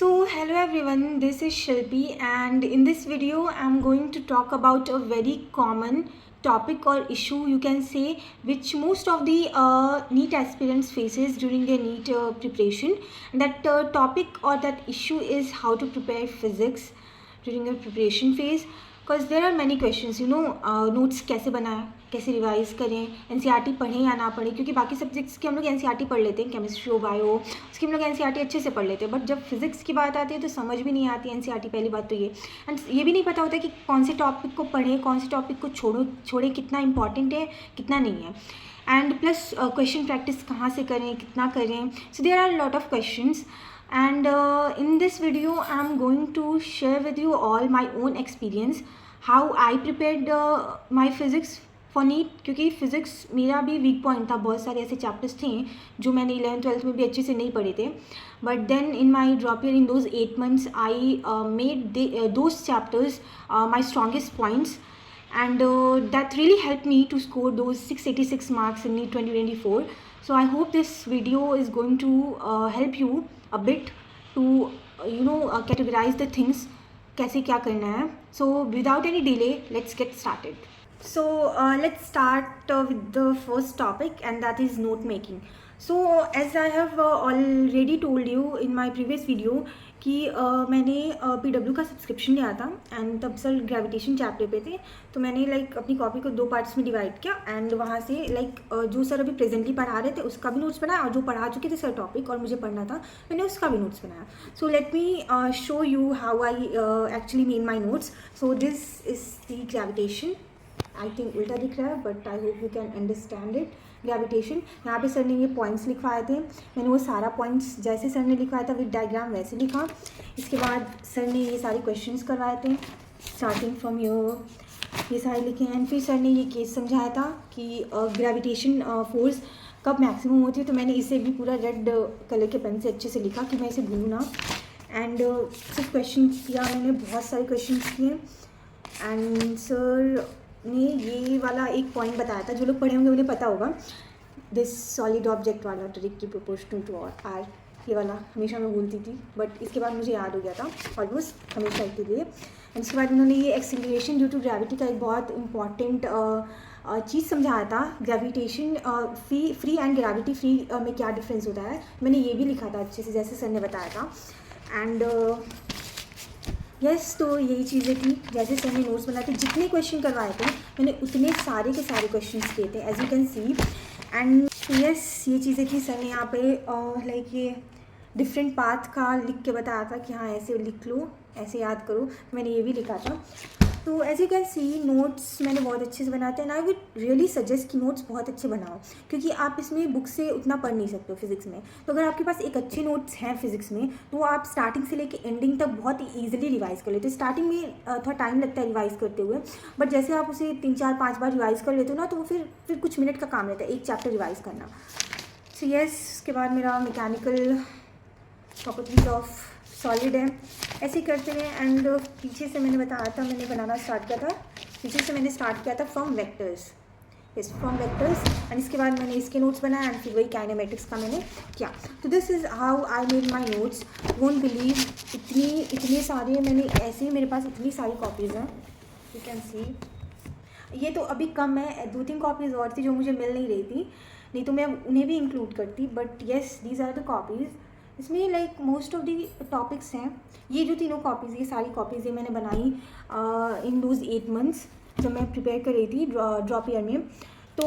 Hello everyone, this is Shilpi, and in this video, I'm going to talk about a very common topic or issue, you can say, which most of the NEET aspirants faces during their NEET preparation. That topic or that issue is how to prepare physics during your preparation phase. Because there are many questions notes कैसे बनाएं, कैसे revise करें, NCERT पढ़ें या ना पढ़ें, क्योंकि बाकी सब्जेक्ट्स की हम लोग एनसीईआरटी पढ़ लेते हैं, केमिस्ट्री हो बायो उसकी हम लोग एनसीईआरटी अच्छे से पढ़ लेते हैं, बट जब फिजिक्स की बात आती है तो समझ भी नहीं आती एनसीईआरटी। पहली बात तो ये, एंड ये भी नहीं पता होता कि कौन से टॉपिक को पढ़ें, कौन से टॉपिक को छोड़ें, कितना इंपॉर्टेंट है कितना नहीं है, एंड प्लस क्वेश्चन प्रैक्टिस कहाँ से करें, कितना करें. So there are lot of questions. And in this video I'm going to share with you all my own experience how I prepared my physics for NEET, क्योंकि physics मेरा भी weak point था. बहुत सारे ऐसे चैप्टर्स थे जो मैंने 11th-12th में भी अच्छे से नहीं पढ़े थे, but then in my drop year in those 8 months I made those chapters my strongest points, and that really helped me to score those 686 marks in NEET 2024. So I hope this video is going to help you a bit to categorize the things, कैसे क्या करना है. So without any delay, let's get started. So let's start with the first topic, and that is note making. So as I have already told you in my previous video कि मैंने PW का subscription लिया था, and तब sir gravitation chapter पे थे, तो मैंने अपनी कॉपी को 2 पार्ट्स में डिवाइड किया, एंड वहाँ से जो सर अभी प्रेजेंटली पढ़ा रहे थे उसका भी नोट्स बनाया, और जो पढ़ा चुके थे सर टॉपिक और मुझे पढ़ना था मैंने उसका भी नोट्स बनाया. सो let me show you how I actually made my notes. So this is the gravitation. I think उल्टा दिख रहा है, but I hope you can understand it. Gravitation, यहाँ पे सर ने ये पॉइंट्स लिखवाए थे, मैंने वो सारा पॉइंट्स जैसे सर ने लिखवाया था विद डायग्राम वैसे लिखा. इसके बाद सर ने ये सारे क्वेश्चंस करवाए थे स्टार्टिंग फ्रॉम ये सारे लिखे हैं, एंड फिर सर ने ये केस समझाया था कि ग्रेविटेशन फोर्स कब मैक्सिमम होती है, तो मैंने इसे भी पूरा रेड कलर के पेन से अच्छे से लिखा कि मैं इसे भूलूँ ना. एंड सिर्फ क्वेश्चन किया मैंने, बहुत सारे क्वेश्चन किए, एंड सर ने ये वाला एक पॉइंट बताया था, जो लोग पढ़े होंगे उन्हें पता होगा, दिस सॉलिड ऑब्जेक्ट वाला डायरेक्टली प्रोपोर्शनल टू आर. ये वाला हमेशा मैं भूलती थी, बट इसके बाद मुझे याद हो गया था ऑलमोस्ट हमेशा के लिए. एंड उसके बाद उन्होंने ये एक्सीलरेशन ड्यू टू ग्रेविटी का एक बहुत इंपॉर्टेंट चीज़ समझाया था. Gravitation free and gravity free में क्या डिफरेंस होता है, मैंने ये भी लिखा था अच्छे से जैसे सर ने बताया था. एंड यस, तो यही चीज़ें थी जैसे सर ने नोट्स बनाए थे. जितने क्वेश्चन करवाए थे मैंने उतने सारे के सारे क्वेश्चन किए थे, as you can see. And yes, ये चीज़ें थी. सर ने यहाँ पे ये डिफरेंट पाथ का लिख के बताया था कि हाँ ऐसे लिख लो, ऐसे याद करो. मैंने ये भी लिखा था. तो as you can see notes मैंने बहुत अच्छे से बनाते हैं, and I would really suggest कि नोट्स बहुत अच्छे बनाओ, क्योंकि आप इसमें बुक से उतना पढ़ नहीं सकते हो फिजिक्स में. तो अगर आपके पास एक अच्छे नोट्स हैं फिजिक्स में, तो आप स्टार्टिंग से लेकर एंडिंग तक बहुत ही ईजिली रिवाइज़ कर लेते हो. स्टार्टिंग में थोड़ा टाइम लगता है रिवाइज़ करते हुए, बट जैसे आप उसे 3-4-5 बार रिवाइज़ कर लेते हो ना, तो वो फिर कुछ मिनट का काम रहता है एक चैप्टर रिवाइज़ करना. सो यस, उसके बाद मेरा मैकेनिकल प्रॉपर्टीज ऑफ सॉलिड है, ऐसे करते रहे. एंड पीछे से मैंने बताया था, मैंने बनाना स्टार्ट किया था, पीछे से मैंने स्टार्ट किया था from vectors. Yes, from vectors. And इसके बाद मैंने इसके नोट्स बनाए, एंड फिर वही काइनेमेटिक्स का मैंने किया. तो this is how I made my notes. Won't believe, इतने सारे मैंने ऐसे ही, मेरे पास इतनी सारी कॉपीज़ हैं, यू कैन सी. ये तो अभी कम है, 2-3 कॉपीज़ और थी जो मुझे मिल नहीं रही थी, नहीं तो मैं उन्हें भी इंक्लूड करती. But yes, these are the copies. इसमें मोस्ट ऑफ दी टॉपिक्स हैं. ये जो तीनों कॉपीज़, ये सारी कॉपीज़ ये मैंने बनाई इन दोज 8 months जब मैं प्रिपेयर कर रही थी ड्रॉप ईयर में. तो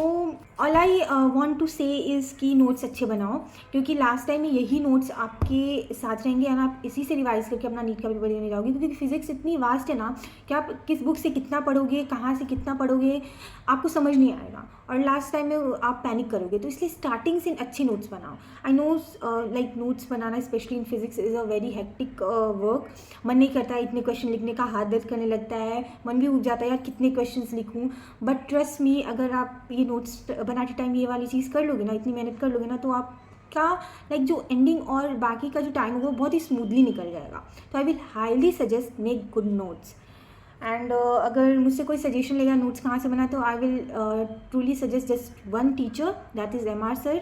ऑल आई वांट टू से इज़ कि नोट्स अच्छे बनाओ, क्योंकि लास्ट टाइम में यही नोट्स आपके साथ रहेंगे, एंड आप इसी से रिवाइज़ करके अपना नीट का पेपर देने जाओगे, क्योंकि फिजिक्स इतनी वास्ट है ना कि आप किस बुक से कितना पढ़ोगे, कहाँ से कितना पढ़ोगे, आपको समझ नहीं आएगा, और लास्ट टाइम में आप पैनिक करोगे. तो इसलिए स्टार्टिंग से अच्छे नोट्स बनाओ. I know notes banana specially in physics is a very hectic work. मन नहीं करता है इतने क्वेश्चन लिखने का, हाथ दर्द करने लगता है, मन भी उब जाता है यार कितने क्वेश्चंस लिखूं. बट ट्रस्ट मी, अगर आप ये नोट्स बनाते टाइम ये वाली चीज़ कर लोगे ना, इतनी मेहनत कर लोगे ना, तो आपका जो एंडिंग और बाकी का जो टाइम होगा वो बहुत ही स्मूथली निकल जाएगा. तो I will highly suggest make good notes. And अगर मुझसे कोई सजेशन लेगा नोट्स कहाँ से बना, तो I will truly suggest just one teacher, that is MR sir.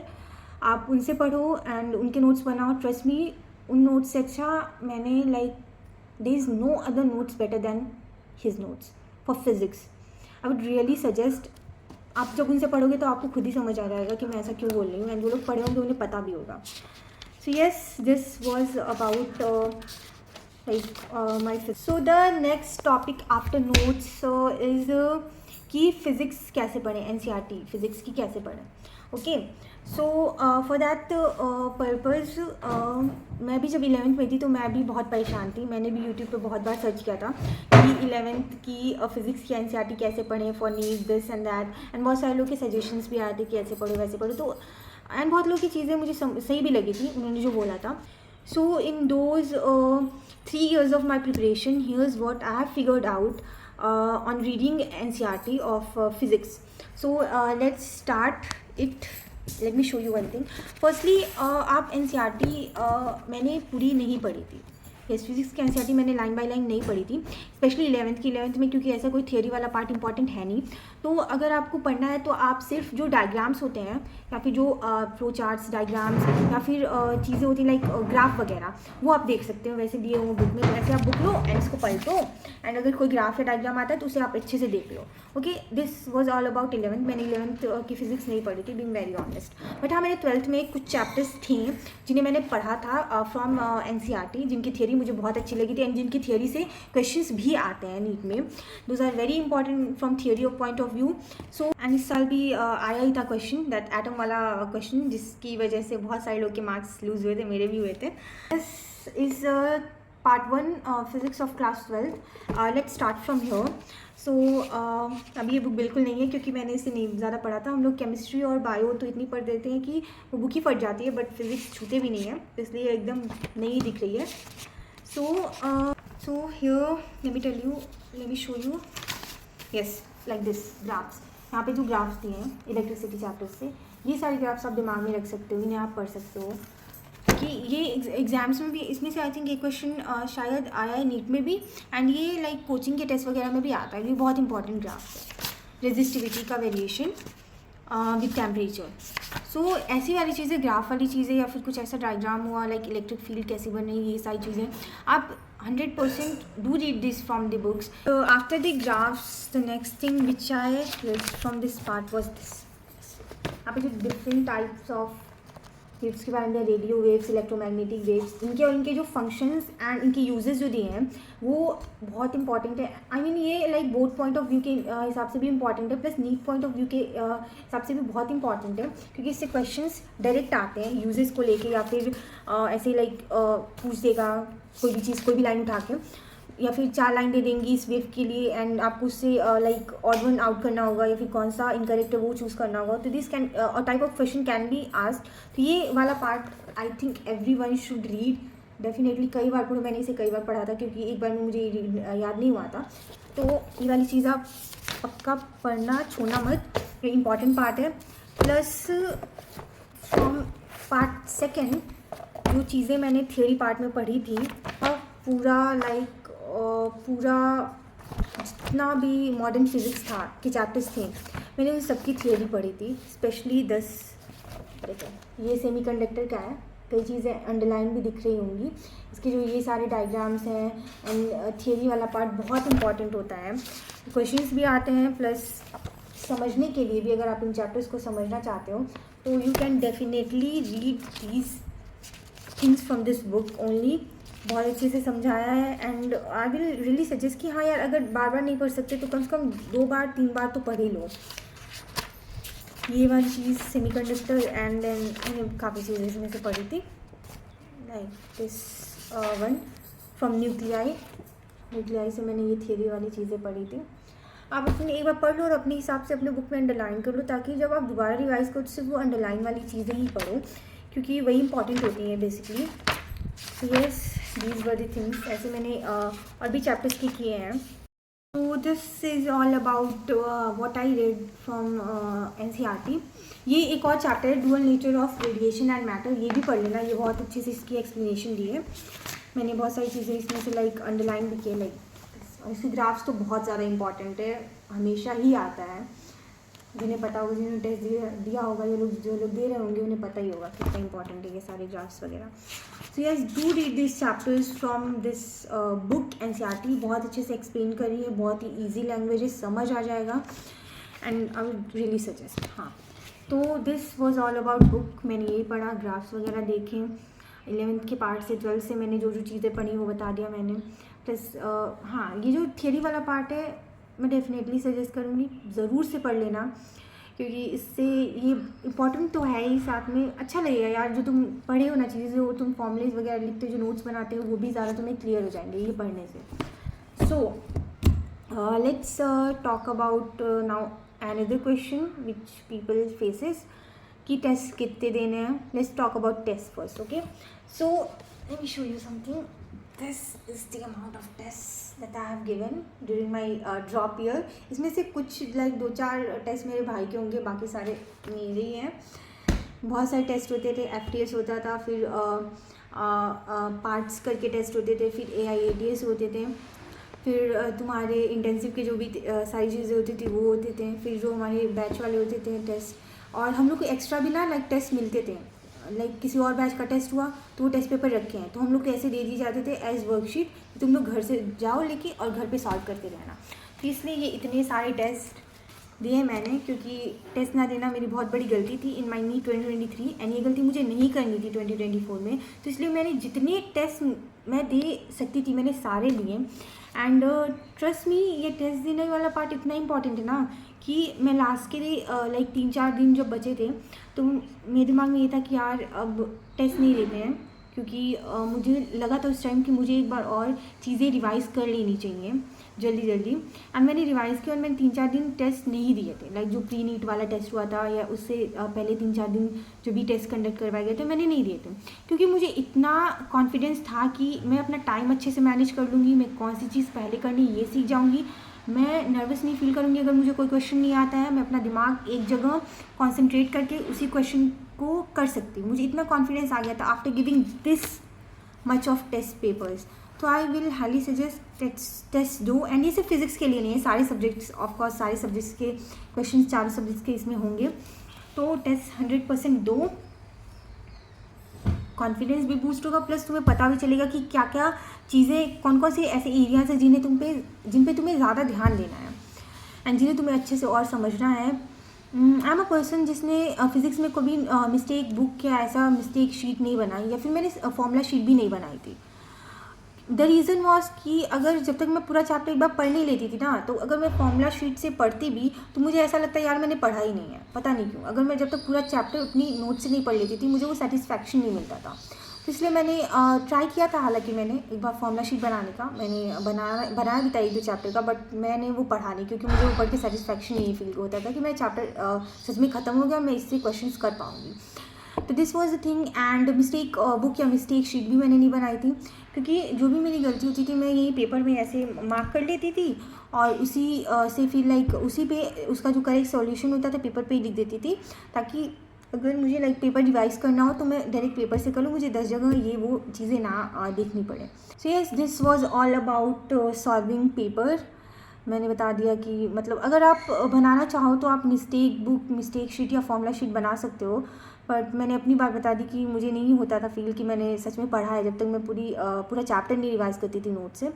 आप उनसे पढ़ो एंड उनके नोट्स बनाओ. ट्रस्ट मी, उन नोट्स से अच्छा मैंने like there is no other notes better than his notes for physics. I would really suggest, आप जब उनसे पढ़ोगे तो आपको खुद ही समझ आ जाएगा कि मैं ऐसा क्यों बोल रही हूँ, एंड वो लोग पढ़े होंगे उन्हें पता भी होगा। So yes, this was about my physics. So the next topic after notes is कि फिज़िक्स कैसे पढ़ें, NCERT फिज़िक्स की कैसे पढ़ें। Okay, so for that purpose मैं भी जब 11th में थी तो मैं भी बहुत परेशान थी। मैंने भी यूट्यूब पे बहुत बार सर्च किया था कि 11th की फिज़िक्स की NCERT कैसे पढ़ें for NEET this and that, and बहुत सारे लोग के सजेशंस भी आए थे कि ऐसे पढ़ो वैसे पढ़ो, तो एंड बहुत लोग की चीज़ें मुझे सही भी लगी थी उन्होंने जो बोला था। So in those 3 years of my preparation, here's what I have figured out on reading NCERT of physics. So let's start it. Let me show you one thing. Firstly, आप NCERT मैंने पूरी नहीं पढ़ी थी। यस, फिजिक्स की NCERT मैंने line by line नहीं पढ़ी थी, स्पेशली 11th में, क्योंकि ऐसा कोई थियोरी वाला पार्ट इंपॉर्टेंट है नहीं। तो अगर आपको पढ़ना है तो आप सिर्फ जो डायग्राम्स होते हैं या फिर जो फ्लो चार्ट्स डायग्राम्स या फिर चीज़ें होती हैं लाइक ग्राफ वगैरह, वो आप देख सकते हो वैसे दिए हुए बुक में। तो ऐसे आप बुक लो एंड इसको पढ़ लो, एंड अगर कोई ग्राफ या डायग्राम आता है तो उसे आप अच्छे से देख लो। Okay, this was all about 11th। मैंने 11th की फिजिक्स नहीं पढ़ी थी, बीइंग वेरी ऑनेस्ट। बट हाँ, मैंने 12th में कुछ चैप्टर्स थे जिन्हें मैंने पढ़ा था फ्रॉम NCERT, जिनकी थियोरी मुझे बहुत अच्छी लगी थी एंड जिनकी थियोरी से क्वेश्चंस भी आते हैं नीट में। Those are very important from theory of point of view. So and इस साल भी आया ही था क्वेश्चन, दैट एटम वाला क्वेश्चन, जिसकी वजह से बहुत सारे लोग के मार्क्स लूज हुए थे, मेरे भी हुए थे। This is part 1 physics of class 12th। Let's start from here. So अभी ये बुक बिल्कुल नहीं है क्योंकि मैंने इसे नहीं ज़्यादा पढ़ा था। हम लोग केमिस्ट्री और बायो तो इतनी पढ़ देते हैं कि वो बुक ही फट जाती है, बट फिजिक्स छूते भी नहीं है, इसलिए एकदम नई दिख रही है। So here let me show you, yes, like this graphs। यहाँ पे जो ग्राफ्स दिए हैं इलेक्ट्रिसिटी चैप्टर से, ये सारे ग्राफ्स आप दिमाग में रख सकते हो, इन्हें आप पढ़ सकते हो कि ये एग्जाम्स में भी, इसमें से आई थिंक ये क्वेश्चन शायद आया है नीट में भी, एंड ये लाइक कोचिंग के टेस्ट वगैरह में भी आता है। ये बहुत इंपॉर्टेंट ग्राफ है, रेजिस्टिविटी का वेरिएशन विद टेम्परेचर। सो ऐसी वाली चीज़ें, ग्राफ वाली चीज़ें या फिर कुछ ऐसा डायग्राम हुआ लाइक इलेक्ट्रिक फील्ड कैसे बने, ये सारी चीज़ें आप 100% do read this from the books. So after the graphs, the next thing which I read from this part was this. यहाँ पे जो different types of वेव्स के बारे में, रेडियो वेव्स, इलेक्ट्रोमैग्नेटिक वेव्स, इनके और इनके जो फंक्शंस एंड इनके यूजेस जो दिए हैं वो बहुत इंपॉर्टेंट है। आई मीन ये like both point of view के हिसाब से भी इंपॉर्टेंट है, plus NEET point of view के हिसाब से भी बहुत इंपॉर्टेंट है, क्योंकि इससे क्वेश्चंस डायरेक्ट आते हैं यूजेस को लेके, या फिर ऐसे लाइक पूछ देगा कोई भी चीज़, कोई भी लाइन उठा के, या फिर 4 लाइन दे देंगी इस वेव के लिए एंड आपको उससे लाइक ऑड वन आउट करना होगा, या फिर कौन सा इनकरेक्ट है वो चूज़ करना होगा। तो this can type of question can be asked. तो ये वाला part I think everyone should read definitely. कई बार पढ़ो, मैंने इसे कई बार पढ़ा था क्योंकि एक बार में मुझे याद नहीं हुआ था। तो ये वाली चीज़ आप पक्का पढ़ना छोड़ना मत, ये इंपॉर्टेंट पार्ट है। प्लस फ्रॉम पार्ट 2 जो चीज़ें मैंने थियोरी पार्ट में पढ़ी थी, और पूरा लाइक पूरा जितना भी मॉडर्न फिज़िक्स था के चैप्टर्स थे, मैंने उन सबकी थियोरी पढ़ी थी। स्पेशली 10 देखो ये सेमीकंडक्टर का है, कई चीज़ें अंडरलाइन भी दिख रही होंगी, इसके जो ये सारे डायग्राम्स हैं एंड थियोरी वाला पार्ट बहुत इंपॉर्टेंट होता है। क्वेश्चंस भी आते हैं, प्लस समझने के लिए भी, अगर आप इन चैप्टर्स को समझना चाहते हो तो you can definitely read these things from this book only. बहुत अच्छे से समझाया है and I will really suggest कि हाँ यार, अगर बार बार नहीं पढ़ सकते तो कम से कम 2 बार 3 बार तो पढ़ ही लो। ये वाली चीज़ सेमीकंडक्टर एंड देन काफ़ी चीज़ें इसमें से पढ़ी थी, like this one from nuclei से मैंने ये थियोरी वाली चीज़ें पढ़ी थी। आप अपने एक बार पढ़ लो और अपने हिसाब से अपने बुक में अंडरलाइन कर लो, ताकि जब आप दोबारा रिवाइज करो तो सिर्फ वो अंडरलाइन वाली चीज़ें ही पढ़ो, क्योंकि वही इंपॉर्टेंट होती हैं basically. Yes, these were the things. ऐसे मैंने और भी चैप्टर्स के किए हैं। तो this is all about what I read from NCERT। ये एक और चैप्टर है, dual nature of radiation and matter, ये भी पढ़ लेना, ये बहुत अच्छे से इसकी एक्सप्लेनेशन दी है। मैंने बहुत सारी चीज़ें इसमें से लाइक अंडरलाइन भी किए, लाइक और इसके ग्राफ्स तो बहुत ज़्यादा इंपॉर्टेंट है, हमेशा ही आता है। जिन्हें पता होगा, जिन्होंने टेस्ट दिया होगा, ये लोग जो लोग दे रहे होंगे उन्हें पता ही होगा कितना इंपॉर्टेंट है ये सारे ग्राफ्स वगैरह. So yes, do read this chapters from this book. NCERT बहुत अच्छे से एक्सप्लेन करी है, बहुत ही ईजी लैंग्वेज है, समझ आ जाएगा. And I would really suggest. हाँ, तो this was all about book. मैंने यही पढ़ा, ग्राफ्स वगैरह देखें. 11th के पार्ट से 12th से मैंने जो जो चीज़ें पढ़ी वो बता दिया मैंने. प्लस हाँ, ये जो थियरी वाला पार्ट है मैं डेफिनेटली सजेस्ट करूँगी, ज़रूर से पढ़ लेना, क्योंकि इससे ये इम्पॉर्टेंट तो है ही, साथ में अच्छा लगेगा यार. जो तुम पढ़े हो ना चीज़ें, जो तुम फॉर्मूलेज वगैरह लिखते हो, जो नोट्स बनाते हो, वो भी ज़्यादा तुम्हें क्लियर हो जाएंगे ये पढ़ने से. So let's talk about now another question which people faces कि टेस्ट कितने देने हैं. Let's talk about test first. Okay, so let me show you something. This is the amount of test that I have given during my drop year. इसमें से कुछ like 2-4 test मेरे भाई के होंगे, बाकी सारे मेरे ही हैं. बहुत सारे टेस्ट होते थे. FTS होता था, फिर पार्ट्स करके टेस्ट होते थे, फिर AIATS होते थे, फिर तुम्हारे इंटेंसिव के जो भी सारी चीज़ें होती थी वो होते थे, फिर जो हमारे बैच वाले होते थे टेस्ट. और हम लोग को एक्स्ट्रा भी ना लाइक टेस्ट मिलते थे. लाइक किसी और बैच का टेस्ट हुआ तो वो टेस्ट पेपर रखे हैं, तो हम लोग को ऐसे दे दिए जाते थे एज वर्कशीट, तुम लोग घर से जाओ लेके और घर पे सॉल्व करते रहना. तो इसलिए ये इतने सारे टेस्ट दिए मैंने, क्योंकि टेस्ट ना देना मेरी बहुत बड़ी गलती थी इन माई नीट 2023. एंड ये गलती मुझे नहीं करनी थी 2024 में. तो इसलिए मैंने जितने टेस्ट मैं दे सकती थी मैंने सारे दिए. एंड ट्रस्ट मी, ये टेस्ट देने वाला पार्ट इतना इंपॉर्टेंट है ना कि मैं लास्ट के लिए लाइक 3-4 दिन जब बचे थे तो मेरे दिमाग में ये था कि यार अब टेस्ट नहीं लेते हैं, क्योंकि मुझे लगा था उस टाइम कि मुझे एक बार और चीज़ें रिवाइज़ कर लेनी चाहिए जल्दी जल्दी. एंड मैंने रिवाइज़ किया और मैंने 3-4 दिन टेस्ट नहीं दिए थे. लाइक जो प्री नीट वाला टेस्ट हुआ था या उससे पहले 3-4 दिन जो भी टेस्ट कंडक्ट करवाए गए थे मैंने नहीं दिए थे, क्योंकि मुझे इतना कॉन्फिडेंस था कि मैं अपना टाइम अच्छे से मैनेज कर लूँगी, मैं कौन सी चीज़ पहले करनी ये सीख जाऊँगी, मैं नर्वस नहीं फील करूँगी अगर मुझे कोई क्वेश्चन नहीं आता है, मैं अपना दिमाग एक जगह कॉन्सेंट्रेट करके उसी क्वेश्चन को कर सकती हूँ. मुझे इतना कॉन्फिडेंस आ गया था after giving this much of test papers. तो I will highly suggest test दो. एंड ये सिर्फ फिजिक्स के लिए नहीं है, सारे सब्जेक्ट्स, ऑफकोर्स सारे सब्जेक्ट्स के क्वेश्चन, 4 सब्जेक्ट्स के इसमें होंगे. तो टेस्ट 100% दो, कॉन्फिडेंस भी बूस्ट होगा, प्लस तुम्हें पता भी चलेगा कि क्या क्या चीज़ें, कौन कौन से ऐसे एरियाज हैं जिन पे तुम्हें ज़्यादा ध्यान देना है एंड जिन्हें तुम्हें अच्छे से और समझना है. आई एम अ पर्सन जिसने फिज़िक्स में कभी मिस्टेक बुक या ऐसा मिस्टेक शीट नहीं बनाई, या फिर मैंने फॉर्मूला शीट भी नहीं बनाई थी. द रीज़न वॉज कि अगर जब तक मैं पूरा चैप्टर एक बार पढ़ नहीं लेती थी ना, तो अगर मैं फॉर्मूला शीट से पढ़ती भी तो मुझे ऐसा लगता है यार मैंने पढ़ा ही नहीं है, पता नहीं क्यों. अगर मैं जब तक पूरा चैप्टर अपनी नोट से नहीं पढ़ लेती थी मुझे वो सेटिस्फैक्शन नहीं मिलता था. तो इसलिए मैंने ट्राई किया था, हालांकि मैंने एक बार फॉर्मूला शीट बनाने का मैंने बनाया भी था 1-2 चैप्टर का, बट मैंने वो पढ़ा नहीं, क्योंकि मुझे वो पढ़ के सेटिस्फैक्शन नहीं फील होता था कि मेरा चैप्टर सच में ख़त्म हो गया, मैं इससे क्वेश्चंस कर पाऊँगी. तो this was the thing. And mistake book या मिस्टेक शीट भी मैंने नहीं बनाई थी, क्योंकि जो भी मेरी गलती होती थी मैं यही पेपर में ऐसे मार्क कर लेती थी और उसी से फिर लाइक उसी पे उसका जो करेक्ट सॉल्यूशन होता था पेपर पे ही लिख देती थी, ताकि अगर मुझे लाइक पेपर रिवाइज करना हो तो मैं डायरेक्ट पेपर से कर लूँ, मुझे 10 जगह ये वो चीज़ें ना देखनी पड़े. So yes, this was all about solving paper. मैंने बता दिया कि मतलब अगर आप बनाना चाहो तो आप मिस्टेक बुक, मिस्टेक शीट या फॉर्मूला शीट बना सकते हो, बट मैंने अपनी बात बता दी कि मुझे नहीं होता था फील कि मैंने सच में पढ़ा है जब तक मैं पूरा चैप्टर नहीं रिवाइज करती थी नोट से.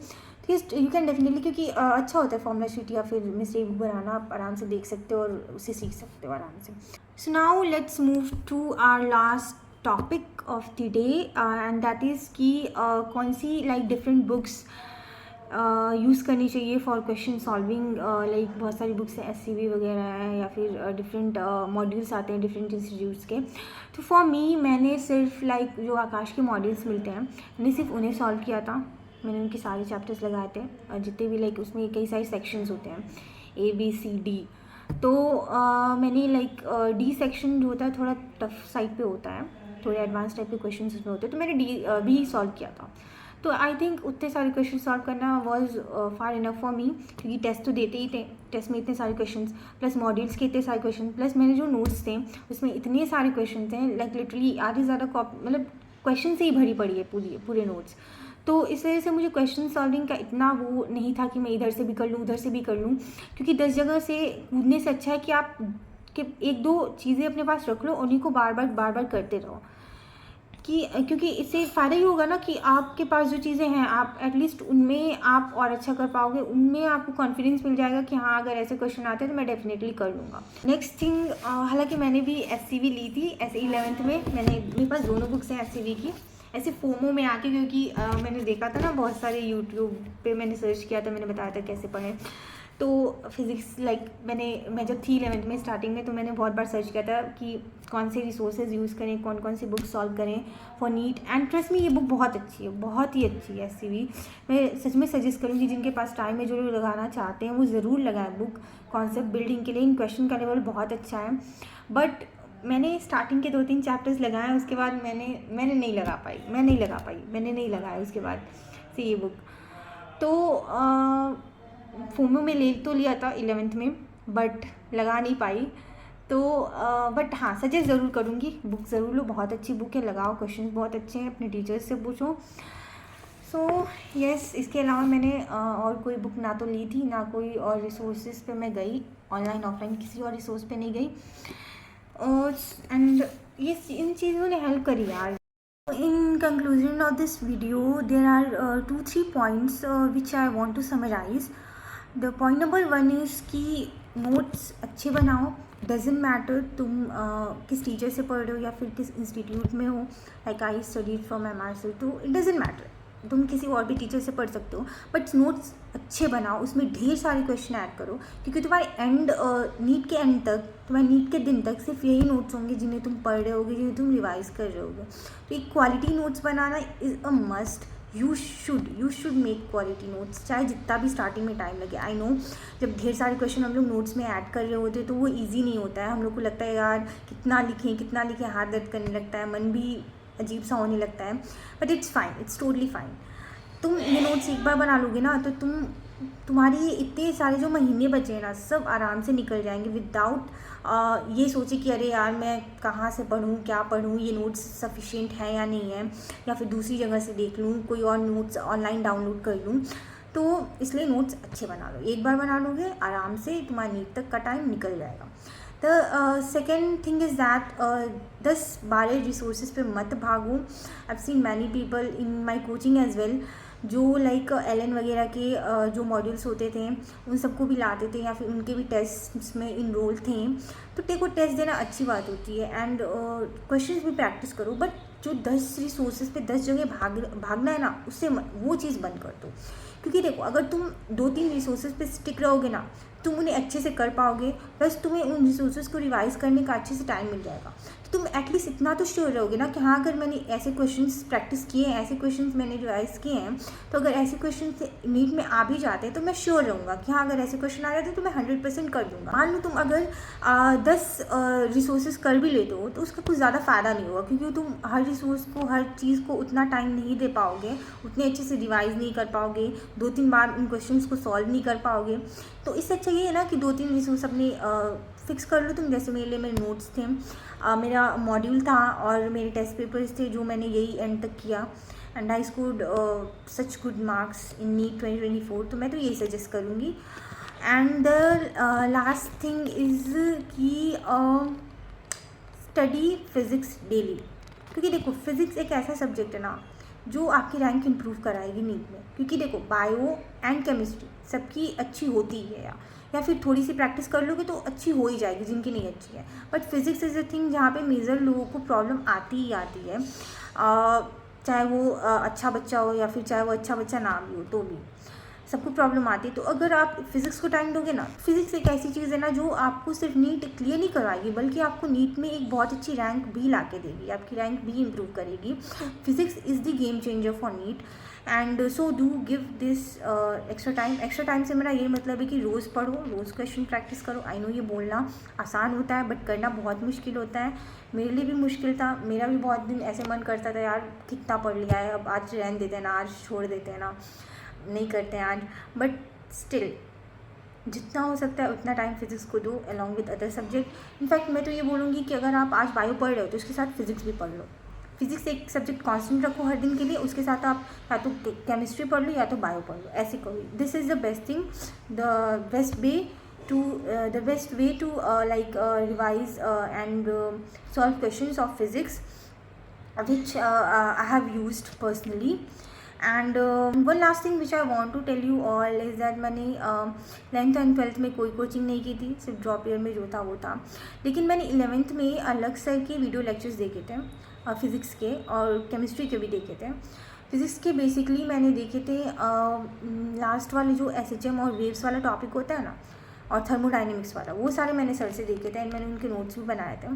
तो यू कैन डेफिनेटली, क्योंकि अच्छा होता है फॉर्मूला शीट या फिर मिस्टेक बुक बनाना, आप आराम से देख सकते हो और उसे सीख सकते हो आराम से. So now let's move to our last topic of the day, and that is कि कौन सी लाइक डिफरेंट बुक्स यूज़ करनी चाहिए फॉर क्वेश्चन सॉल्विंग. लाइक बहुत सारी बुक्स हैं, SCV वगैरह है, या फिर डिफरेंट मॉड्यूल्स आते हैं डिफरेंट इंस्टीट्यूट्स के. तो फॉर मी मैंने सिर्फ लाइक जो आकाश के मॉड्यूल्स मिलते हैं मैंने सिर्फ उन्हें सॉल्व किया था. मैंने उनके सारे चैप्टर्स लगाए थे, जितने भी लाइक उसमें कई सारे सेक्शंस होते हैं ABCD. तो मैंने लाइक D सेक्शन जो होता है थोड़ा टफ साइड पे होता है, थोड़े एडवांस टाइप के क्वेश्चन उसमें होते हैं, तो मैंने भी सॉल्व किया था. तो आई थिंक उतने सारे क्वेश्चन सॉल्व करना was far enough for me, क्योंकि टेस्ट तो देते ही थे, टेस्ट में इतने सारे क्वेश्चंस प्लस मॉड्यूल्स के इतने सारे क्वेश्चन, प्लस मेरे जो नोट्स थे उसमें इतने सारे क्वेश्चन थे, लाइक लिटरली आधे ज़्यादा मतलब क्वेश्चन से ही भरी पड़ी है पूरे नोट्स। तो इस वजह से मुझे क्वेश्चन सॉल्विंग का इतना वो नहीं था कि मैं इधर से भी कर लूँ उधर से भी कर लूँ, क्योंकि 10 जगह से कूदने से अच्छा है कि आप कि 1-2 चीज़ें अपने पास रख लो, उन्हीं को बार बार करते रहो, क्योंकि इससे फ़ायदा ही होगा ना कि आपके पास जो चीज़ें हैं आप एटलीस्ट उनमें आप और अच्छा कर पाओगे, उनमें आपको कॉन्फिडेंस मिल जाएगा कि हाँ अगर ऐसे क्वेश्चन आते हैं तो मैं डेफिनेटली कर लूँगा। नेक्स्ट थिंग, हालांकि मैंने भी एससीवी ली थी, ऐसे 11th में मेरे पास दोनों बुक्स हैं एससीवी की, ऐसे फोमो में आके, क्योंकि मैंने देखा था ना बहुत सारे यूट्यूब पे मैंने सर्च किया था, मैंने बताया था कैसे पढ़ें। तो फिज़िक्स मैं जब थी 11th में स्टार्टिंग में, तो मैंने बहुत बार सर्च किया था कि कौन से रिसोर्सेज यूज़ करें, कौन कौन सी बुक सॉल्व करें फॉर नीट। एंड ट्रस्ट में ये बुक बहुत अच्छी है, बहुत ही अच्छी है एससीवी। मैं सच में सजेस्ट करूँगी जिनके पास टाइम है, जो लोग लगाना चाहते हैं वो ज़रूर लगाएं बुक, कॉन्सेप्ट बिल्डिंग के लिए। इन क्वेश्चन का लेवल बहुत अच्छा है, बट मैंने स्टार्टिंग के 2-3 चैप्टर्स लगाए, उसके बाद मैंने नहीं लगा पाई, मैंने नहीं लगाया उसके बाद से ये बुक। तो फोमो में ले तो लिया था 11th में, बट लगा नहीं पाई। तो बट हाँ सजेस्ट ज़रूर करूँगी, बुक ज़रूर लो, बहुत अच्छी बुक है, लगाओ, क्वेश्चन बहुत अच्छे हैं, अपने टीचर्स से पूछो। सो यस, इसके अलावा मैंने और कोई बुक ना तो ली थी, ना कोई और रिसोर्सेज पे मैं गई, ऑनलाइन ऑफलाइन किसी और रिसोर्स पे नहीं गई। एंड ये इन चीज़ों ने हेल्प करी यार। In conclusion of this video, there are 2-3 points which I want to summarize. The point number 1 is कि नोट्स अच्छे बनाओ, डजेंट मैटर तुम किस टीचर से पढ़ रहे हो या फिर किस इंस्टीट्यूट में हो। Like I studied from MRC, तो इट डजेंट मैटर, तुम किसी और भी टीचर से पढ़ सकते हो, बट नोट्स अच्छे बनाओ, उसमें ढेर सारे क्वेश्चन ऐड करो, क्योंकि तुम्हारे नीट के एंड तक, तुम्हारे नीट के दिन तक सिर्फ यही नोट्स होंगे जिन्हें तुम पढ़ रहे होगे, जिन्हें तुम रिवाइज कर रहे होगे। तो एक quality notes banana is a must. You should make quality notes, चाहे जितना भी स्टार्टिंग में टाइम लगे। आई नो जब ढेर सारे क्वेश्चन हम लोग नोट्स में ऐड कर रहे होते हैं तो वो ईजी नहीं होता है, हम लोग को लगता है यार कितना लिखें, हाथ दर्द करने लगता है, मन भी अजीब सा होने लगता है, but it's fine, it's totally fine. तुम ये नोट्स एक बार बना लोगे ना, तो तुम्हारी इतने सारे जो महीने बचे हैं ना, सब आराम से निकल जाएंगे विदाउट ये सोचे कि अरे यार मैं कहाँ से पढ़ूँ, क्या पढ़ूँ, ये नोट्स सफिशिएंट है या नहीं है, या फिर दूसरी जगह से देख लूँ, कोई और नोट्स ऑनलाइन डाउनलोड कर लूँ। तो इसलिए नोट्स अच्छे बना लो, एक बार बना लोगे आराम से तुम्हारे नीट तक का टाइम निकल जाएगा। The second thing is that 10-12 resources पे मत भागो। I seen many people in my coaching as well जो लाइक LN वगैरह के जो मॉड्यूल्स होते थे उन सबको भी लाते थे, या फिर उनके भी टेस्ट में इनरोल थे। तो देखो टेस्ट देना अच्छी बात होती है एंड क्वेश्चंस भी प्रैक्टिस करो, बट जो 10 रिसोर्सेज पे 10 जगह भागना है ना, उससे वो चीज़ बंद कर दो। क्योंकि देखो अगर तुम 2-3 रिसोर्सेज पे स्टिक रहोगे ना, तुम उन्हें अच्छे से कर पाओगे, प्लस तुम्हें उन रिसोर्सेज को रिवाइज करने का अच्छे से टाइम मिल जाएगा। तो तुम एटलीस्ट इतना तो श्योर रहोगे ना कि हाँ अगर मैंने ऐसे क्वेश्चंस प्रैक्टिस किए हैं, ऐसे क्वेश्चंस मैंने रिवाइज किए हैं, तो अगर ऐसे क्वेश्चन नीट में आ भी जाते हैं तो मैं श्योर रहूँगा कि हाँ अगर ऐसे क्वेश्चन आ जाते हैं तो मैं 100% कर दूँगा। मान लो तुम अगर 10 रिसोर्सेज कर भी लेते हो तो उसका कुछ ज़्यादा फ़ायदा नहीं होगा, क्योंकि तुम हर रिसोर्स को, हर चीज़ को उतना टाइम नहीं दे पाओगे, उतने अच्छे से रिवाइज नहीं कर पाओगे, 2-3 बार उन क्वेश्चन को सॉल्व नहीं कर पाओगे। तो इससे अच्छा ये है ना कि 2-3 रिसोर्स अपने फिक्स कर लो तुम। जैसे मेरे लिए मेरे नोट्स थे, मेरा मॉड्यूल था और मेरे टेस्ट पेपर्स थे, जो मैंने यही एंड तक किया, and I scored such good marks in NEET 2024। तो मैं तो यही सजेस्ट करूँगी। And the last thing is कि स्टडी फिज़िक्स डेली, क्योंकि देखो फिज़िक्स एक ऐसा सब्जेक्ट है ना जो आपकी रैंक इंप्रूव कराएगी नीट में। क्योंकि देखो बायो एंड केमिस्ट्री सबकी अच्छी होती है, या फिर थोड़ी सी प्रैक्टिस कर लोगे तो अच्छी हो ही जाएगी जिनकी नहीं अच्छी है, but physics is a thing जहाँ पे मेजर लोगों को प्रॉब्लम आती ही आती है, चाहे वो अच्छा बच्चा हो या फिर चाहे वो अच्छा बच्चा ना भी हो, तो भी सबको प्रॉब्लम आती है। तो अगर आप फिज़िक्स को टाइम दोगे ना, फिज़िक्स एक ऐसी चीज़ है ना जो आपको सिर्फ नीट क्लियर नहीं करवाएगी, बल्कि आपको नीट में एक बहुत अच्छी रैंक भी ला के देगी, आपकी रैंक भी इम्प्रूव करेगी। Physics is the game changer for NEET, and so do give this extra time. Extra time से मेरा ये मतलब है कि रोज़ पढ़ो, रोज़ क्वेश्चन प्रैक्टिस करो। आई नो ये बोलना आसान होता है बट करना बहुत मुश्किल होता है, मेरे लिए भी मुश्किल था। मेरा भी बहुत दिन ऐसे मन करता था यार कितना पढ़ लिया है, अब आज रहने देते हैं ना, आज छोड़ देते हैं ना, नहीं करते हैं आज, बट स्टिल जितना हो सकता है उतना टाइम फिज़िक्स को दो along with other subject. In fact मैं तो ये बोलूँगी कि अगर आप आज बायो पढ़ रहे हो तो उसके साथ फिज़िक्स भी पढ़ लो, फिजिक्स एक सब्जेक्ट कांस्टेंट रखो हर दिन के लिए, उसके साथ आप या तो केमिस्ट्री पढ़ लो या तो बायो पढ़ लो, ऐसे करो. This is the best thing, the best way to like revise and solve questions of physics, which I have used personally. And one last thing which I want to tell you all is that मैंने 11th and 12th में कोई coaching नहीं की थी, सिर्फ drop year में जो था वो था. लेकिन मैंने 11th में अलग सर के वीडियो लेक्चर्स देखे थे, फिज़िक्स के और केमिस्ट्री के भी देखे थे. फिज़िक्स के बेसिकली मैंने देखे थे लास्ट वाले जो SHM और वेव्स वाला टॉपिक होता है ना, और थर्मोडाइनमिक्स वाला, वो सारे मैंने सर से देखे थे एंड मैंने उनके नोट्स भी बनाए थे.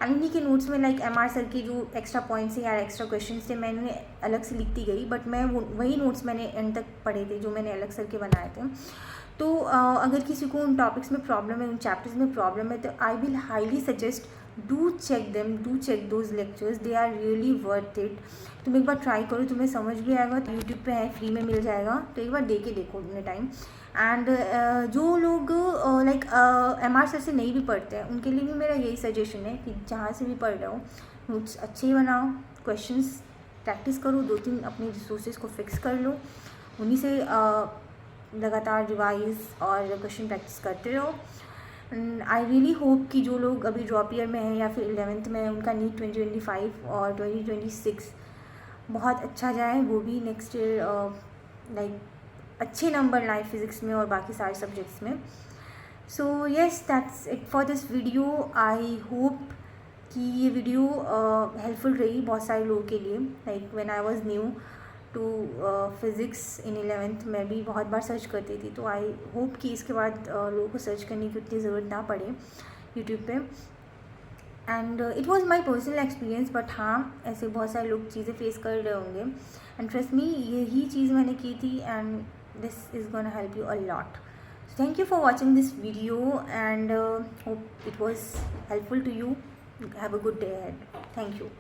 एंड उन्हीं के नोट्स में लाइक MR सर के जो एक्स्ट्रा पॉइंट्स थे या एक्स्ट्रा क्वेश्चंस थे मैंने अलग से लिखती गई, बट मैं वही नोट्स मैंने एंड तक पढ़े थे जो मैंने अलग सर के बनाए थे. तो अगर किसी को उन टॉपिक्स में प्रॉब्लम है, उन चैप्टर्स में प्रॉब्लम है, तो I will highly suggest do check them, do check those lectures, they are really worth it. तुम एक बार ट्राई करो, तुम्हें समझ भी आएगा. तो यूट्यूब पे है, फ्री में मिल जाएगा, तो एक बार दे के देखो अपने टाइम. एंड जो लोग लाइक MR सर से नहीं भी पढ़ते हैं, उनके लिए भी मेरा यही सजेशन है कि जहाँ से भी पढ़ रहे हो नोट्स अच्छे ही बनाओ, क्वेश्चंस प्रैक्टिस करो, 2-3 अपने रिसोर्सेज को फिक्स कर लो, उन्हीं से लगातार रिवाइज और क्वेश्चन प्रैक्टिस करते रहो. आई रियली होप कि जो लोग अभी ड्रॉप ईयर में हैं या फिर 11th में हैं, उनका नीट 2025 और 2026 बहुत अच्छा जाए, वो भी नेक्स्ट ईयर लाइक अच्छे नंबर लाए फिज़िक्स में और बाकी सारे सब्जेक्ट्स में. So yes, that's it for this video. I hope कि ये वीडियो हेल्पफुल रही बहुत सारे लोगों के लिए. Like when I was new to physics in 11th मैं भी बहुत बार सर्च करती थी, तो आई होप कि इसके बाद लोगों को सर्च करने की उतनी ज़रूरत ना पड़े यूट्यूब पे. And it was my personal experience, but हाँ, ऐसे बहुत सारे लोग चीज़ें फेस कर रहे होंगे. एंड ट्रस्ट मी, यही चीज़ मैंने की थी, and this is gonna help you a lot. So thank you for watching this video, and hope it was helpful to you. Have a good day ahead. Thank you.